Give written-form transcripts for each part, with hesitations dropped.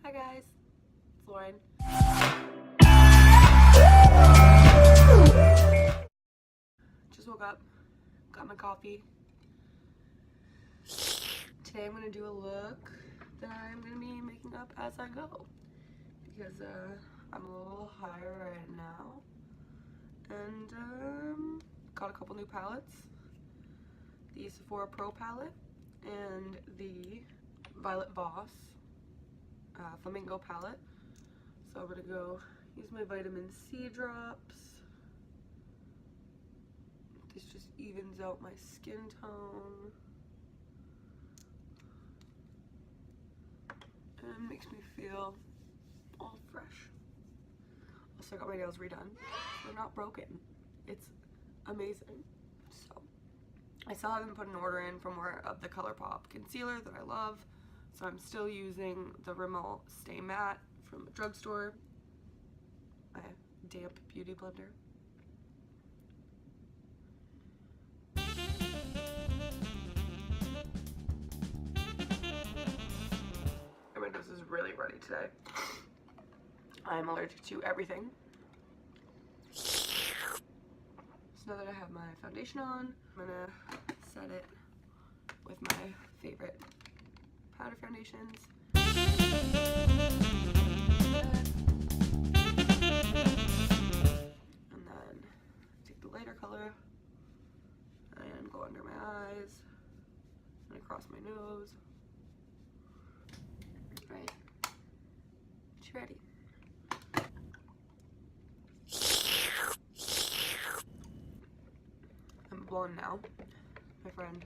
Hi guys, it's Lauren. Just woke up, got my coffee. Today I'm gonna do a look that I'm gonna be making up as I go because I'm a little higher right now, and got a couple new palettes. The Sephora Pro palette and the Violet Voss Flamingo palette. So I'm gonna go use my vitamin C drops. This just evens out my skin tone and makes me feel all fresh. Also got my nails redone. They're not broken. It's amazing. So I still haven't put an order in for more of the ColourPop concealer that I love. So I'm still using the Rimmel Stay Matte from the drugstore. My damp beauty blender. My nose is really runny today. I'm allergic to everything. So now that I have my foundation on, I'm gonna set it with my favorite powder foundations. And then take the lighter color and go under my eyes and across my nose. Right. She's ready. I'm blonde now. My friend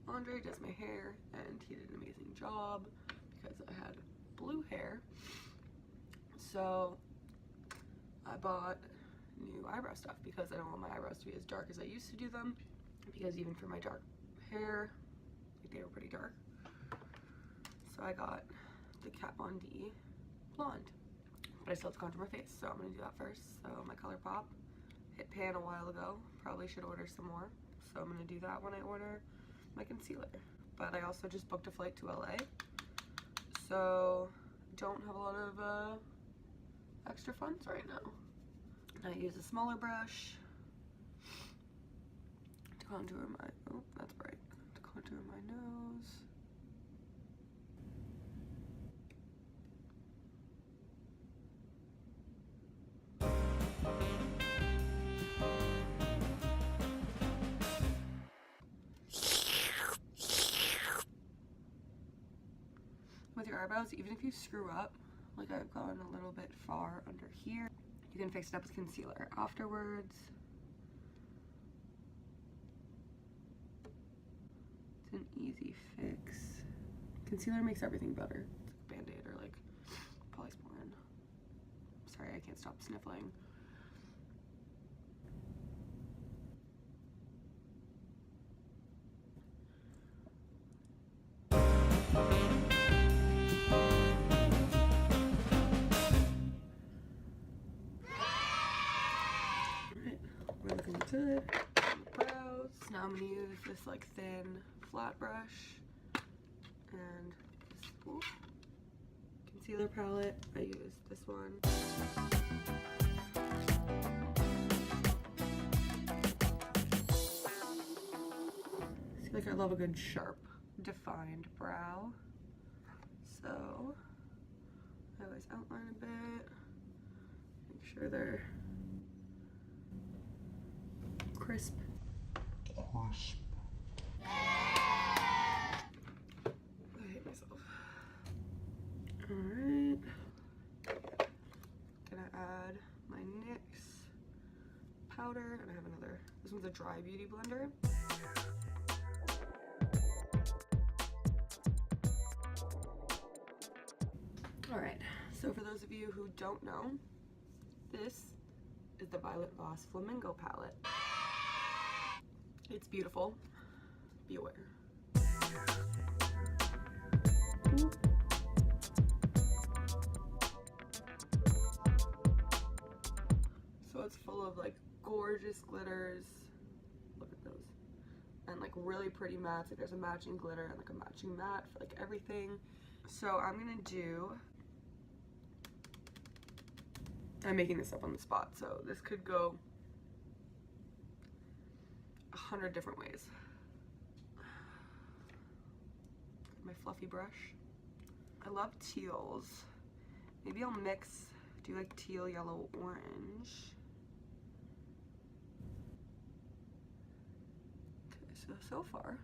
Andre does my hair and he did an amazing job because I had blue hair. So I bought new eyebrow stuff because I don't want my eyebrows to be as dark as I used to do them, because even for my dark hair, like, they were pretty dark. So I got the Kat Von D blonde, but I still have to contour my face, so I'm gonna do that first. So my ColourPop hit pan a while ago, probably should order some more, so I'm gonna do that when I order my concealer. But I also just booked a flight to LA, so don't have a lot of extra funds right now. I use a smaller brush to contour my, oh that's bright, to contour my nose. With your eyebrows, even if you screw up, like I've gone a little bit far under here, you can fix it up with concealer afterwards. It's an easy fix. Concealer makes everything better. It's like a Band-Aid or like Polysporin. Sorry, I can't stop sniffling. We're looking good on the brows. Now I'm gonna use this like thin flat brush and this concealer palette. I use this one. I feel like I love a good sharp, defined brow. So I always outline a bit, make sure they're crisp. I hate myself. Alright. Gonna add my NYX powder, and I have another, this one's a dry beauty blender. Alright, so for those of you who don't know, this is the Violet Voss Flamingo palette. It's beautiful. Beware. So it's full of like gorgeous glitters. Look at those. And like really pretty mattes. Like there's a matching glitter and like a matching matte for like everything. So I'm gonna do I'm making this up on the spot, so this could go 100 different ways. My fluffy brush. I love teals. Maybe I'll mix, do like teal, yellow, orange. Okay, so far,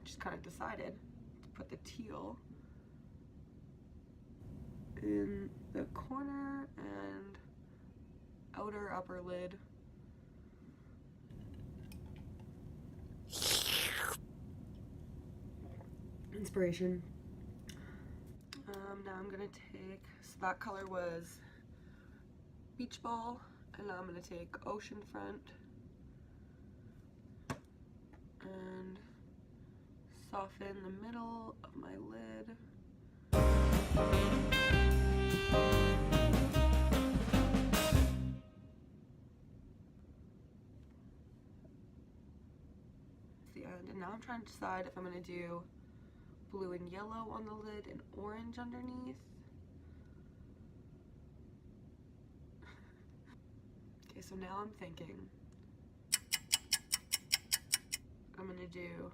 just kind of decided to put the teal in the corner and outer upper lid. Inspiration. Now I'm gonna take, so that color was Beach Ball, and now I'm gonna take Oceanfront and soften the middle of my lid. The end, and now I'm trying to decide if I'm gonna do blue and yellow on the lid and orange underneath. Okay, so now I'm thinking I'm gonna do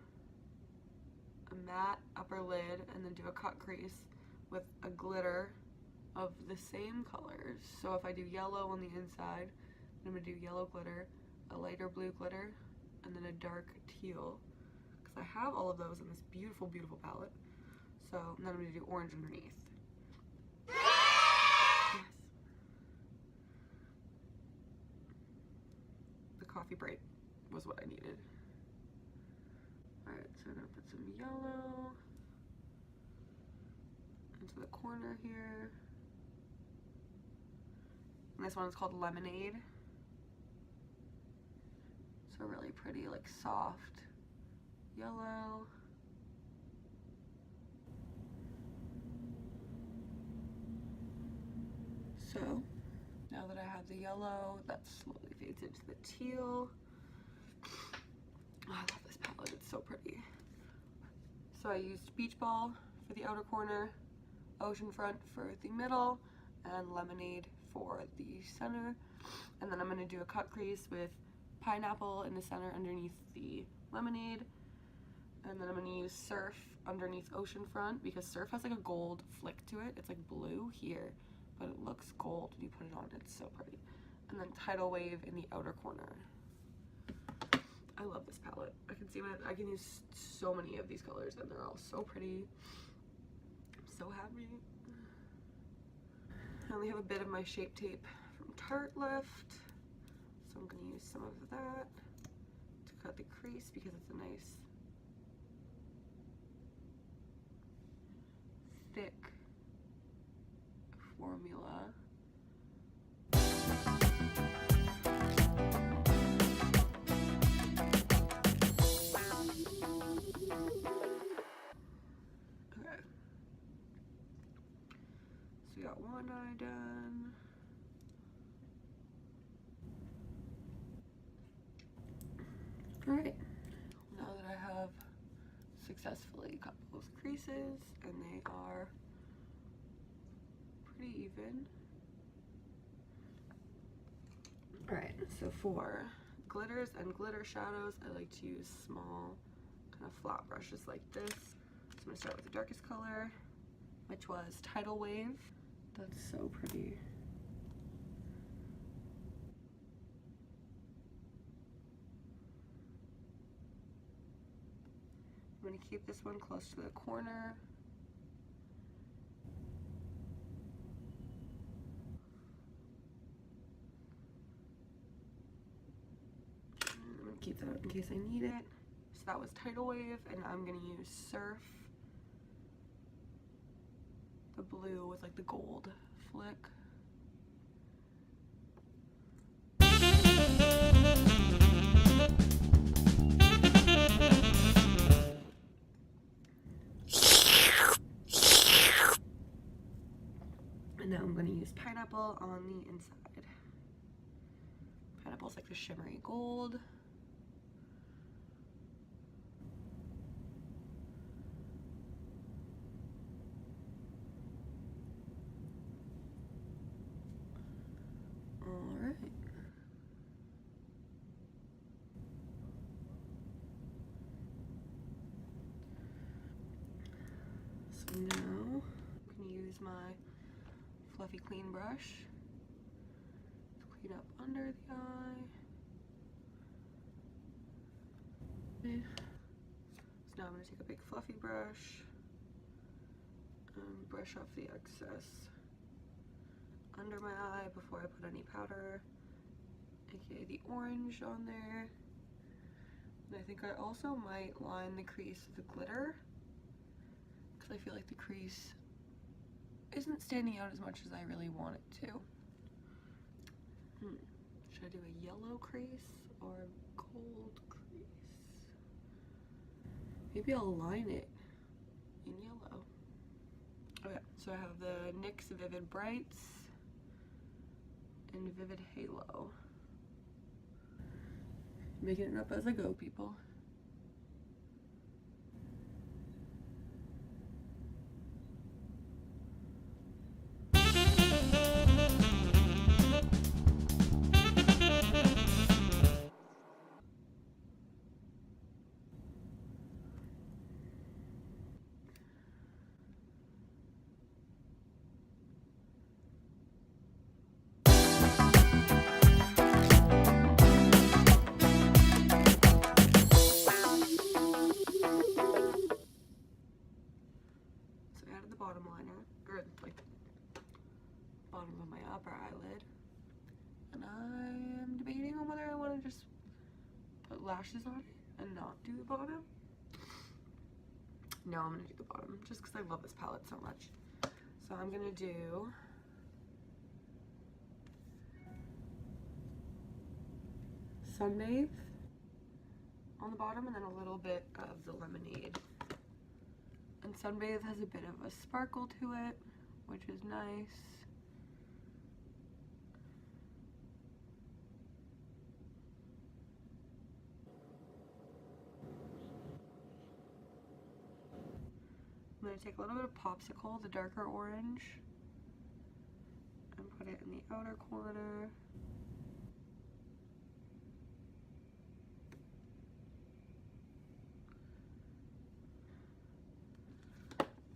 a matte upper lid and then do a cut crease with a glitter of the same colors. So if I do yellow on the inside, I'm gonna do yellow glitter, a lighter blue glitter, and then a dark teal. I have all of those in this beautiful, beautiful palette. So then I'm going to do orange underneath. Yes. The coffee break was what I needed. Alright, so I'm going to put some yellow into the corner here. And this one is called Lemonade. So really pretty, like soft yellow. So now that I have the yellow, that slowly fades into the teal. Oh, I love this palette, it's so pretty. So I used Beach Ball for the outer corner, Oceanfront for the middle, and Lemonade for the center. And then I'm going to do a cut crease with Pineapple in the center underneath the Lemonade. And then I'm going to use Surf underneath Oceanfront because Surf has like a gold flick to it. It's like blue here, but it looks gold when you put it on. It's so pretty. And then Tidal Wave in the outer corner. I love this palette. I can use so many of these colors and they're all so pretty. I'm so happy. I only have a bit of my Shape Tape from Tarte left, so I'm going to use some of that to cut the crease because it's a nice thick formula. Okay. So we got one eye done. Alright. Now that I have successfully cut both creases and they are pretty even. Alright, so for glitters and glitter shadows, I like to use small kind of flat brushes like this. So I'm going to start with the darkest color, which was Tidal Wave. That's so pretty. I'm going to keep this one close to the corner. And I'm going to keep that in case I need it. So that was Tidal Wave, and I'm going to use Surf. The blue with like the gold flick. And now I'm going to use Pineapple on the inside. Pineapple's like the shimmery gold. Now I'm going to use my fluffy clean brush to clean up under the eye. So now I'm going to take a big fluffy brush and brush off the excess under my eye before I put any powder, aka the orange on there. And I think I also might line the crease with the glitter, because I feel like the crease isn't standing out as much as I really want it to. Should I do a yellow crease or a gold crease? Maybe I'll line it in yellow. Okay, so I have the NYX Vivid Brights and Vivid Halo. Making it up as I go, people. Bottom liner, or like bottom of my upper eyelid, and I am debating on whether I want to just put lashes on it and not do the bottom. No, I'm gonna do the bottom just because I love this palette so much. So I'm gonna do Sunbathe on the bottom and then a little bit of the Lemonade. And Sunbathe has a bit of a sparkle to it, which is nice. I'm going to take a little bit of Popsicle, the darker orange, and put it in the outer corner.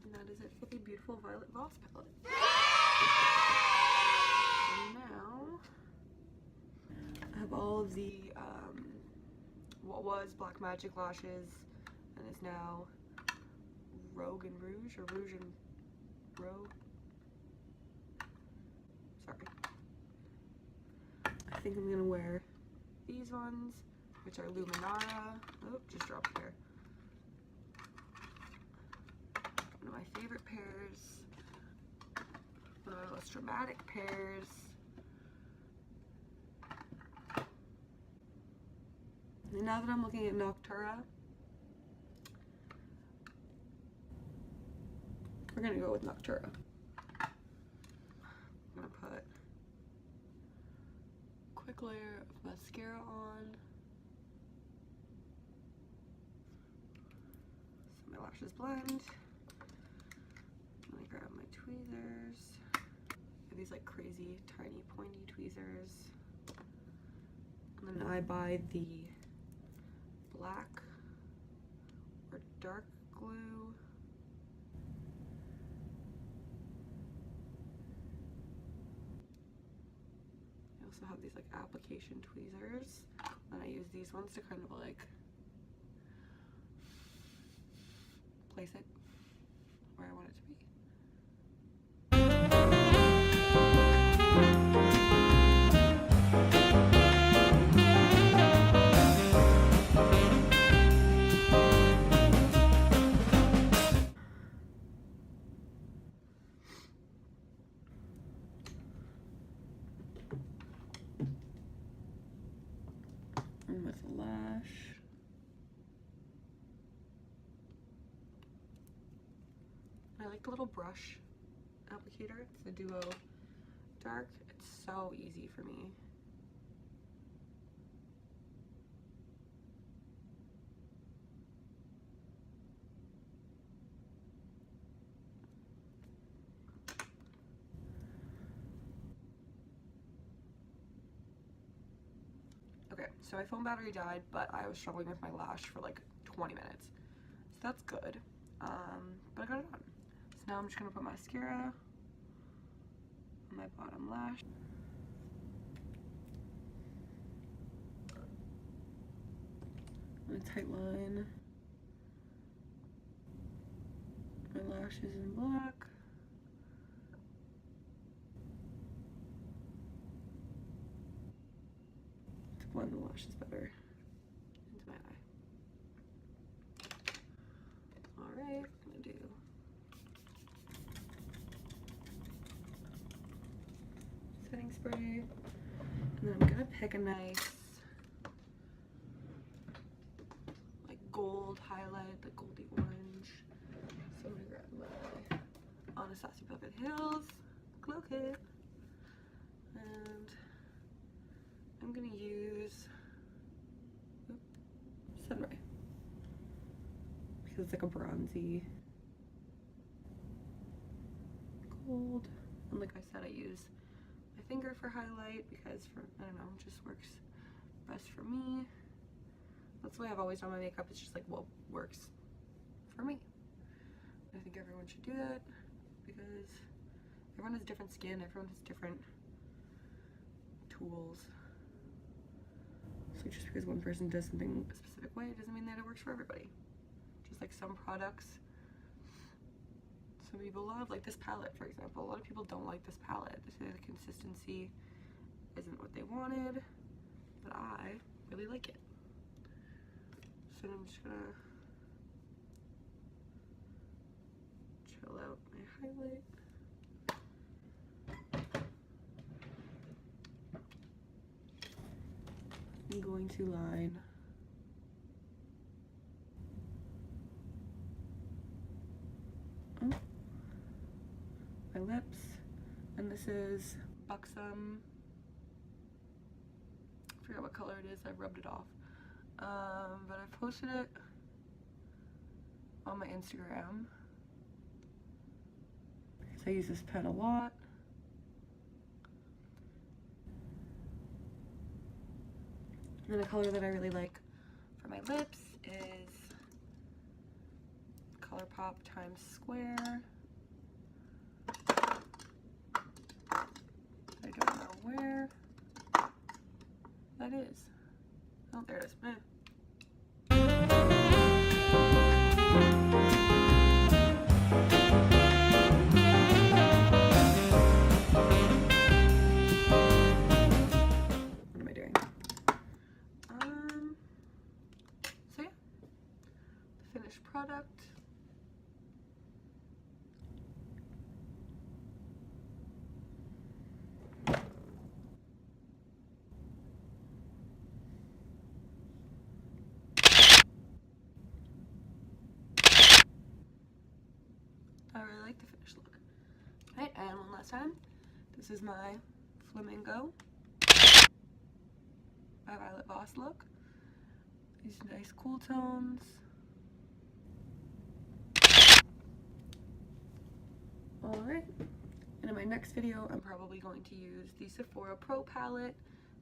And that is it for the beautiful Violet Voss palette. And now I have all of the what was Black Magic lashes and is now Rogue and Rouge, or Rouge and Rogue. Sorry. I think I'm gonna wear these ones, which are Luminara. Oh, just dropped here. One of my favorite pairs. One of my most dramatic pairs. And now that I'm looking at Noctura, we're gonna go with Noctura. I'm gonna put a quick layer of mascara on. So my lashes blend. Let me grab my tweezers. I have these like crazy tiny pointy tweezers. And then I buy the black or dark glue. I also have these like application tweezers, and I use these ones to kind of like place it where I want it to be. And with a lash. I like the little brush applicator. It's the Duo Dark. It's so easy for me. Okay, so my phone battery died, but I was struggling with my lash for like 20 minutes. So that's good. But I got it on. now I'm just gonna put mascara on my bottom lash. And a tight line. My lashes in black. To blend the lashes better into my eye. Alright, I'm gonna do setting spray. And then I'm gonna pick a nice like gold highlight, the goldy orange. So I'm gonna grab my Anastasia Beverly Hills Glow Kit. And I'm gonna use Sunray because it's like a bronzy gold. And like I said, I use my finger for highlight because I don't know, it just works best for me. That's the way I've always done my makeup. It's just like what works for me. I think everyone should do that because everyone has different skin, everyone has different tools. So just because one person does something a specific way doesn't mean that it works for everybody. Just like some products some people love, like this palette for example. A lot of people don't like this palette. They say the consistency isn't what they wanted, but I really like it. So I'm just gonna chill out my highlight. I'm going to line my lips, and this is Buxom. I forgot what color it is, I rubbed it off. But I posted it on my Instagram because I use this pen a lot. And then a color that I really like for my lips is ColourPop Times Square. I don't know where that is. Oh, there it is. Eh. What am I doing? So yeah, the finished product. I really like the finished look. Alright, and one last time. This is my Flamingo by Violet Voss look. These nice cool tones. Alright, and in my next video I'm probably going to use the Sephora Pro palette,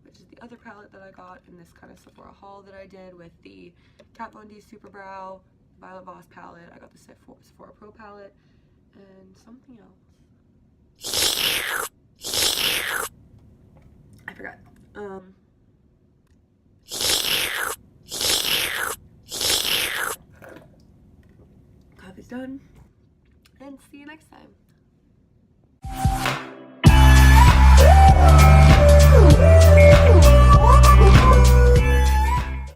which is the other palette that I got in this kind of Sephora haul that I did with the Kat Von D Super Brow, Violet Voss palette. I got the Sephora Pro palette, and something else. I forgot. Coffee's done, and see you next time.